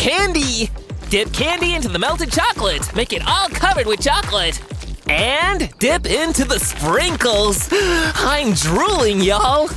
candy! Dip candy into the melted chocolate. Make it all covered with chocolate. And dip into the sprinkles. I'm drooling, y'all.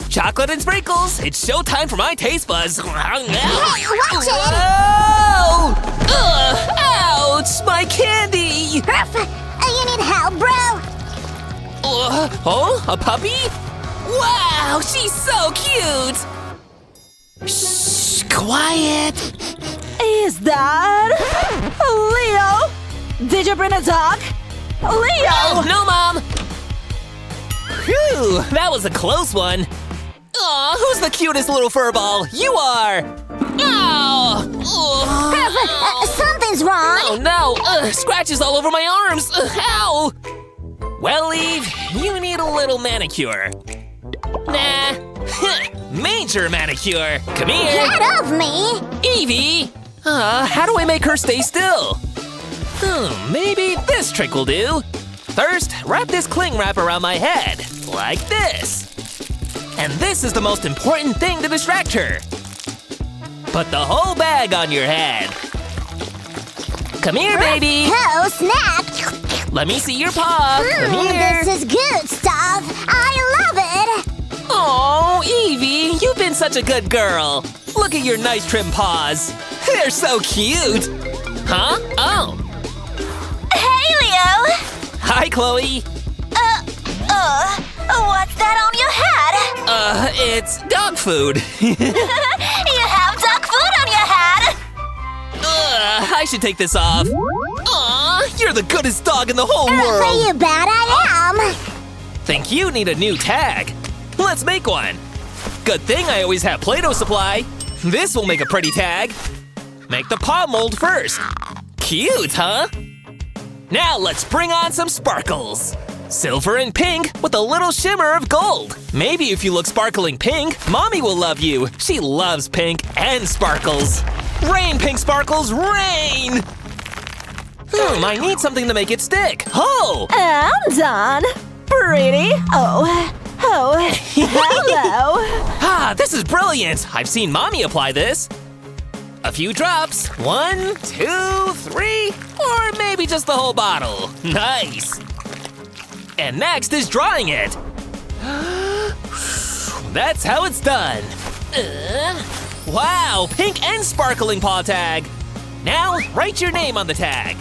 Chocolate and sprinkles. It's showtime for my taste buds. Hey, watch it! Whoa! Ouch! My candy! You need help, bro? Oh, a puppy? Wow, she's so cute! Shh, quiet! Is that Leo? Did you bring a dog? Leo! Oh, no, Mom! Phew, that was a close one. Aw, who's the cutest little furball? You are! Oh! Something's wrong. Oh no! Scratches all over my arms! Ow! Well, Eve, you need a little manicure. Nah. Major manicure! Come here! Get off me! Evie! How do I make her stay still? Maybe this trick will do. First, wrap this cling wrap around my head, like this. And this is the most important thing to distract her. Put the whole bag on your head. Come here, baby! Oh, snack! Let me see your paw. Come here. This is good stuff. I love it. Oh, Evie, you've been such a good girl. Look at your nice trim paws. They're so cute. Huh? Oh. Hey, Leo! Hi, Chloe. What's that on your head? It's dog food. You have dog food on your head! I should take this off. Aw, you're the goodest dog in the whole world. For you bet I am. Think you need a new tag. Let's make one. Good thing I always have Play-Doh supply. This will make a pretty tag. Make the paw mold first. Cute, huh? Now let's bring on some sparkles. Silver and pink with a little shimmer of gold. Maybe if you look sparkling pink, Mommy will love you. She loves pink and sparkles. Rain, pink sparkles, rain! I need something to make it stick. Oh! I'm done. Pretty. Oh, hello. This is brilliant. I've seen Mommy apply this. A few drops. 1, 2, 3, or maybe just the whole bottle. Nice. And next is drying it. That's how it's done. Wow, pink and sparkling paw tag. Now, write your name on the tag.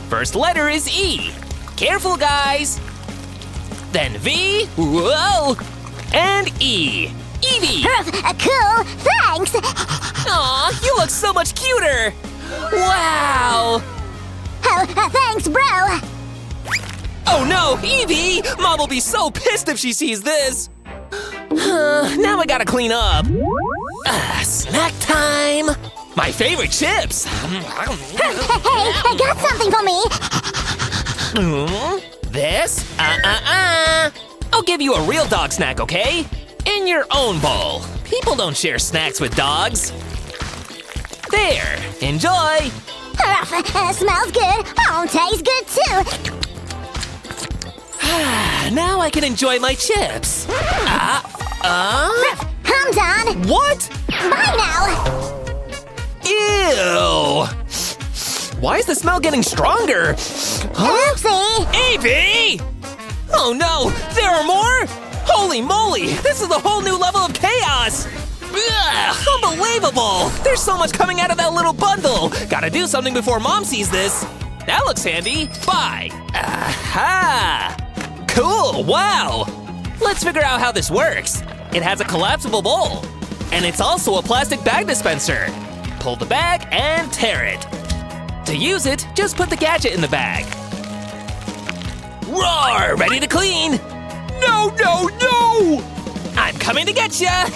First letter is E. Careful, guys. Then V, whoa, and E. Evie. Cool, thanks. Aw, you look so much cuter. Wow. Oh, thanks, bro. Oh no, Evie! Mom will be so pissed if she sees this. Now I gotta clean up. Snack time! My favorite chips! Hey, I got something for me. This? I'll give you a real dog snack, okay? In your own bowl. People don't share snacks with dogs. There, enjoy! Smells good. Oh, tastes good too. Now I can enjoy my chips. I'm done. What? Bye now. Ew! Why is the smell getting stronger? Oopsie. Evie! Oh no, there are more? Holy moly, this is a whole new level of chaos! Ugh, unbelievable! There's so much coming out of that little bundle! Gotta do something before Mom sees this! That looks handy. Bye! Aha! Cool, wow! Let's figure out how this works. It has a collapsible bowl. And it's also a plastic bag dispenser. Pull the bag and tear it. To use it, just put the gadget in the bag. Roar! Ready to clean! No, no, no! I'm coming to get ya!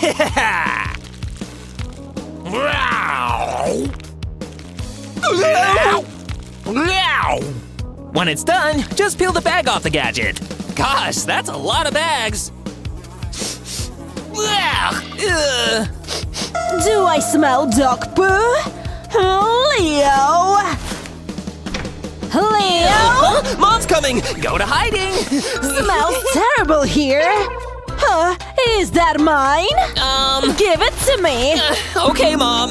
When it's done, just peel the bag off the gadget. Gosh, that's a lot of bags. Ugh. Do I smell dog poo? Leo! Leo! Huh? Mom's coming! Go to hiding! Smells terrible here. Is that mine? Give it to me. Okay, Mom.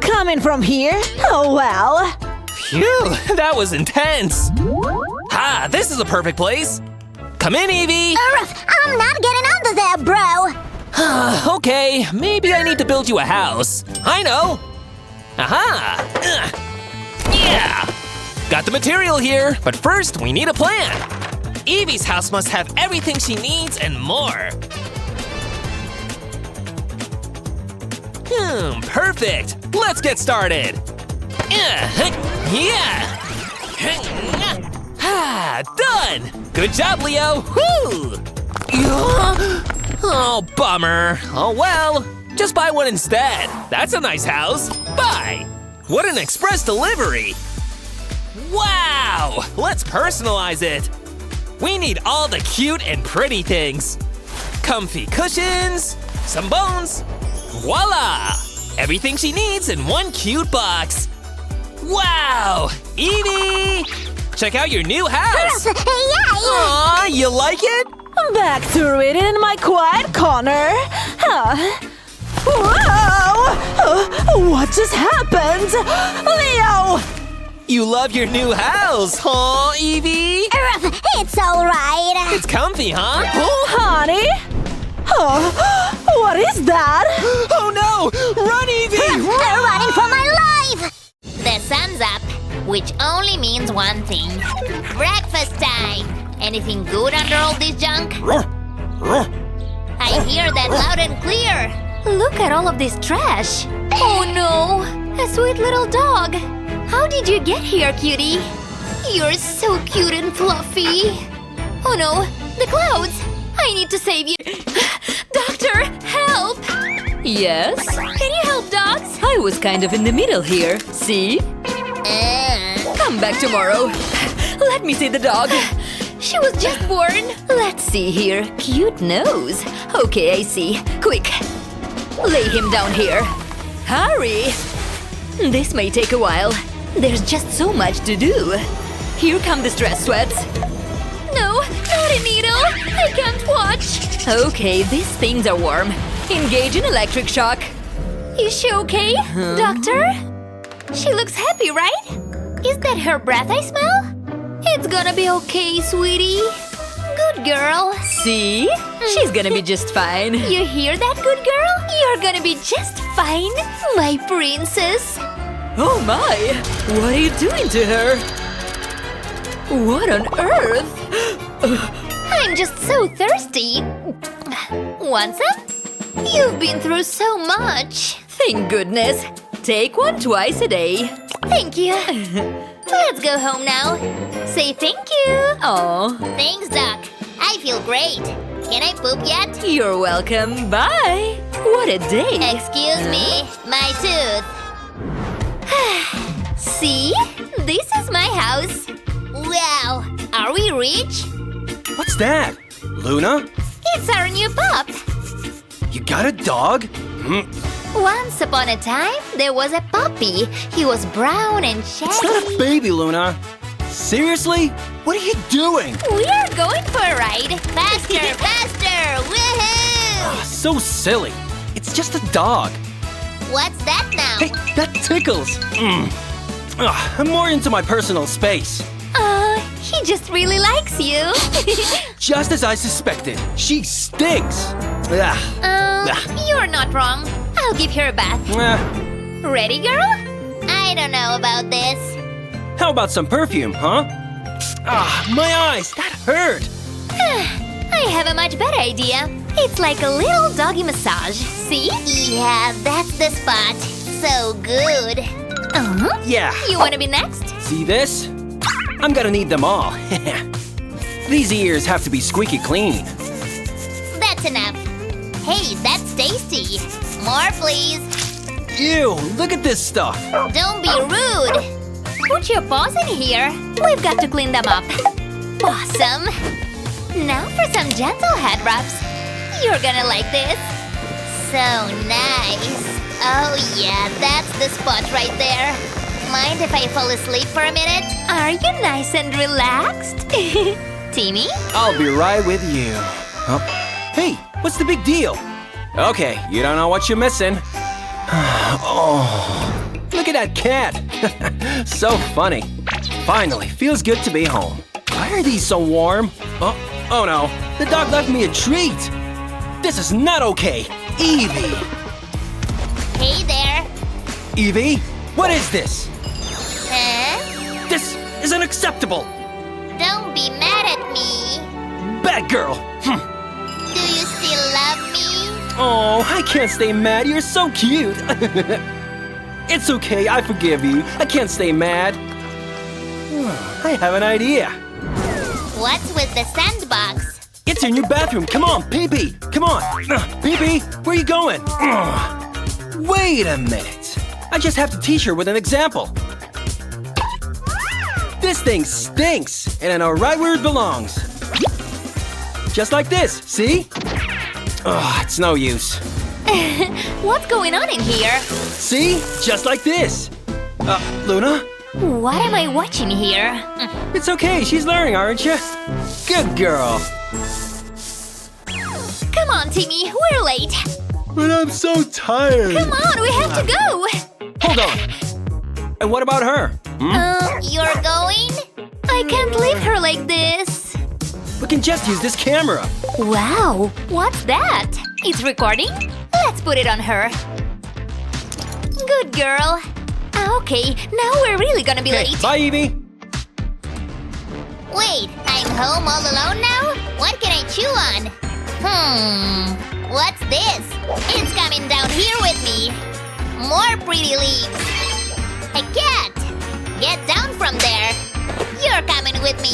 Come coming from here? Oh well. Phew, that was intense. Ah, this is a perfect place. Come in, Evie. Ruff, I'm not getting under there, bro. Okay, maybe I need to build you a house. I know. Aha! Yeah! Got the material here, but first we need a plan. Evie's house must have everything she needs and more. Perfect. Let's get started. Yeah! Done! Good job, Leo! Woo! Oh, bummer. Oh well, just buy one instead. That's a nice house. Bye! What an express delivery! Wow! Let's personalize it. We need all the cute and pretty things. Comfy cushions, some bones. Voila! Everything she needs in one cute box. Wow! Evie! Check out your new house! Yay! Aw, you like it? Back to reading in my quiet corner. Whoa! What just happened? Leo! You love your new house, huh, Evie? Ruff, it's alright. It's comfy, huh? Honey? Oh, what is that? Oh no! Run, Evie! I'm running for my life. The sun's up, which only means one thing. Breakfast time! Anything good under all this junk? I hear that loud and clear. Look at all of this trash. Oh no! A sweet little dog. How did you get here, cutie? You're so cute and fluffy. Oh no, the clouds! I need to save you. Doctor, help! Yes? Can you help dogs? I was kind of in the middle here. See? Come back tomorrow. Let me see the dog. She was just born. Let's see here. Cute nose. Okay, I see. Quick. Lay him down here. Hurry! This may take a while. There's just so much to do. Here come the stress sweats. No, not a needle. I can't watch. Okay, these things are warm. Engage in electric shock. Is she okay, doctor? She looks happy, right? Is that her breath I smell? It's gonna be okay, sweetie. Good girl. See? She's gonna be just fine. You hear that, good girl? You're gonna be just fine, my princess. Oh my! What are you doing to her? What on earth? I'm just so thirsty. Want some? You've been through so much. Thank goodness. Take one twice a day. Thank you. Let's go home now. Say thank you. Aw, Thanks, Doc. I feel great. Can I poop yet? you're welcome. Bye. What a day. Excuse me, my tooth. See? This is my house. Wow, are we rich? What's that? Luna? It's our new pup. You got a dog? Once upon a time, there was a puppy. He was brown and It's not shaggy. a baby, Luna. Seriously? What are you doing? We are going for a ride. Faster, faster! Woohoo! So silly. It's just a dog. What's that now? Hey, that tickles. I'm more into my personal space. He just really likes you. Just as I suspected. She stinks. Ugh. You're not wrong. I'll give her a bath. Ready, girl? I don't know about this. How about some perfume, huh? My eyes. That hurt. I have a much better idea. It's like a little doggy massage. See? Yeah, that's the spot. So good. Yeah. You want to be next? See this? I'm gonna need them all. These ears have to be squeaky clean. That's enough. Hey, that's tasty. More, please. Ew, look at this stuff. Don't be rude. Put your paws in here. We've got to clean them up. Awesome. Now for some gentle head rubs. You're gonna like this. So nice. Oh yeah, that's the spot right there. Mind if I fall asleep for a minute? Are you nice and relaxed? Timmy? I'll be right with you. Oh. Hey, what's the big deal? Okay, you don't know what you're missing. Oh, look Look at that cat. So funny. Finally, feels good to be home. Why are these so warm? Oh no, the dog left me a treat. This is not okay. Evie. Hey there. Evie, what is this? Huh? This is unacceptable. Don't be mad at me. Bad girl. Do you still love me? Oh, I can't stay mad. You're so cute. It's okay, I forgive you. I can't stay mad. I have an idea. What's with the sandbox? It's your new bathroom. Come on, Pee-Pee. Come on. Pee-Pee, where are you going? Wait a minute. I just have to teach her with an example. This thing stinks, and I know right where it belongs. Just like this, see? Oh, it's no use. What's going on in here? See? Just like this. Luna? What am I watching here? It's okay, she's learning, aren't you? Good girl. Come on, Timmy, we're late. But I'm so tired. Come on, we have to go. Hold on. And what about her? You're going? I can't leave her like this. We can just use this camera. Wow, what's that? It's recording? Let's put it on her. Good girl. Okay, now we're really gonna be late. Bye, Evie. Wait, I'm home all alone now? What can I chew on? What's this? It's coming down here with me. More pretty leaves. A cat! Get down from there. You're coming with me.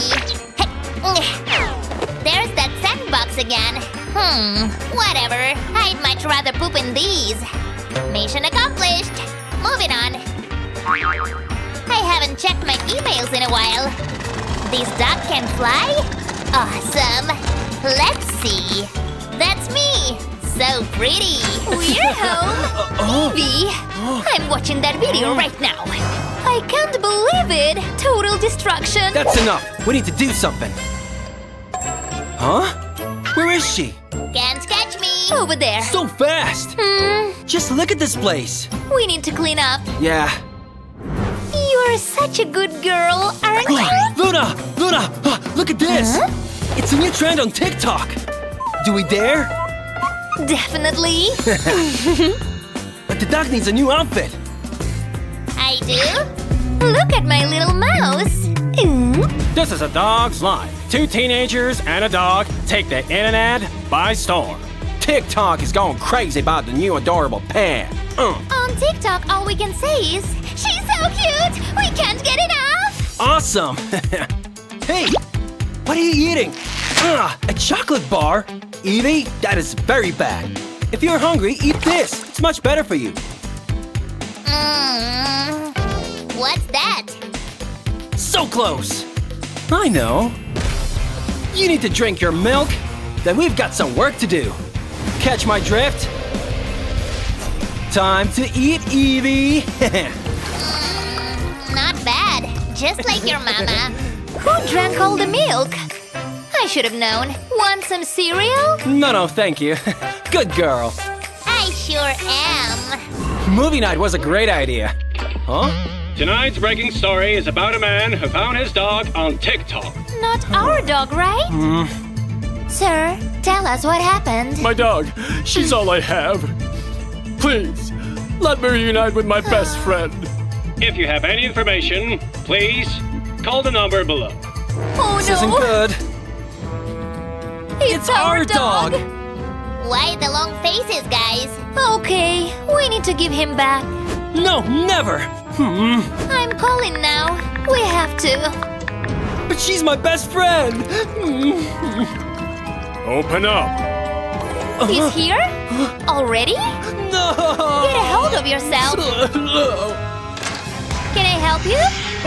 There's that sandbox again. Whatever. I'd much rather poop in these. Mission accomplished. Moving on. I haven't checked my emails in a while. This dog can fly? Awesome. Let's see. That's me. So pretty. We're home. Evie, I'm watching that video right now. I can't believe it. Total destruction. That's enough. We need to do something. Huh? Where is she? Can't catch me. Over there. So fast. Just look at this place. We need to clean up. Yeah. You're such a good girl, aren't you? Luna! Luna! Look at this! It's a new trend on TikTok. Do we dare? Definitely. But the dog needs a new outfit. I do? Look at my little mouse. This is a dog's life. 2 teenagers and a dog take the internet by storm. TikTok is going crazy about the new adorable pet. On TikTok, all we can say is, she's so cute! We can't get enough! Awesome! Hey, what are you eating? A chocolate bar? Evie, that is very bad. If you're hungry, eat this. It's much better for you. What's that? So close. I know. You need to drink your milk. Then we've got some work to do. Catch my drift? Time to eat, Evie. Not bad. Just like your mama. Who drank all the milk? I should have known. Want some cereal? No, thank you. Good girl. I sure am. Movie night was a great idea. Huh? Tonight's breaking story is about a man who found his dog on TikTok. Not our dog, right? Sir, tell us what happened. My dog, she's all I have. Please, let me reunite with my best friend. If you have any information, please call the number below. Oh This isn't no! good. It's our dog! Why the long faces, guys? Okay, we need to give him back. No, never. I'm calling now. We have to. But she's my best friend. Open up. He's here? Already? No. Get a hold of yourself. Can I help you?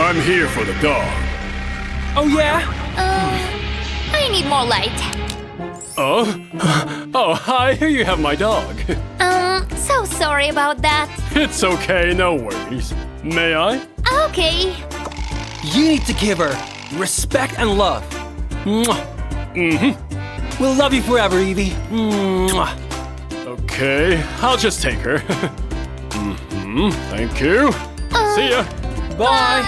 I'm here for the dog. Oh yeah. I need more light. Oh, hi, here you have my dog. So sorry about that. It's okay, no worries. May I? Okay. You need to give her respect and love. Mwah. We'll love you forever, Evie. Mwah. Okay, I'll just take her. Thank you. See ya. Bye.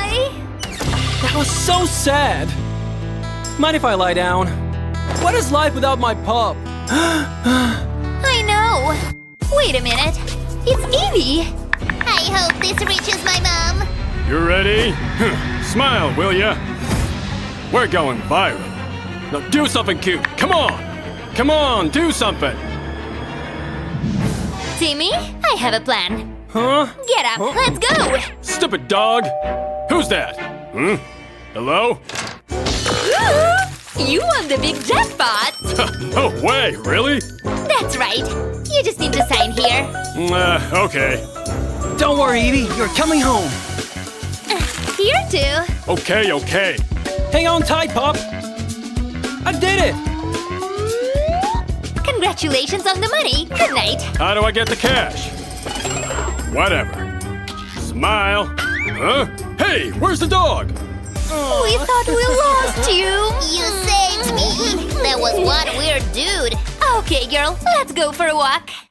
That was so sad. Mind if I lie down? What is life without my pup? I know. Wait a minute. It's Evie. I hope this reaches my mom. You ready? Smile, will ya? We're going viral. Now do something cute. Come on. Come on, do something. Timmy, I have a plan. Huh? Get up, let's go. Stupid dog. Who's that? Hello? You won the big jackpot! No way, really? That's right. You just need to sign here. Okay. Don't worry, Evie. You're coming home. Here too. Okay. Hang on tight, pup. I did it. Congratulations on the money. Good night. How do I get the cash? Whatever. Smile. Huh? Hey, where's the dog? We thought we lost you. You saved me. That was one weird dude. Okay, girl, let's go for a walk.